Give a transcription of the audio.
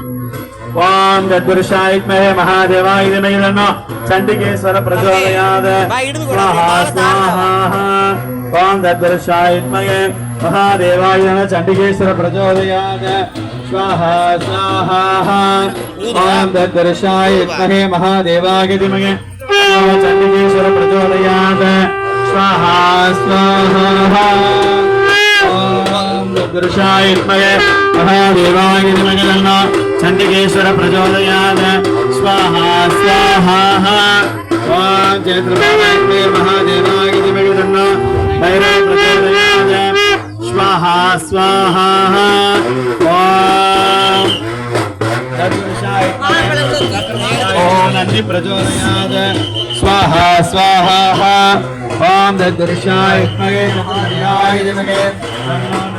ओम तद्पुरुषाय विद्महे महादेवाय धीमहि तन्नो चंडिकेश्वर प्रचोदयात् स्वाहा स्वाहा ओम तद्पुरुषाय विद्महे महादेवाय धीमहि चंडिकेश्वर प्रचोदयात् स्वाहा स्वाहा ओम तद्पुरुषाय विद्महे महादेवाय धीमहि चंडिकेश्वर प्रचोदयात् स्वाहा स्वाहा ओम तद्पुरुषाय विद्महे महादेवाय धीमहि तन्नो चंडिकेश्वर प्रचोदयात् स्वाहा स्वाहा ओम चैत्रपादाय महादेवाय धीमहि तन्नो भैरव प्रचोदयात् स्वाहा स्वाहा ओम तद्पुरुषाय ओम नंदि प्रचोदयात् स्वाहा स्वाहा ओम तद्पुरुषाय महादेवाय धीमहि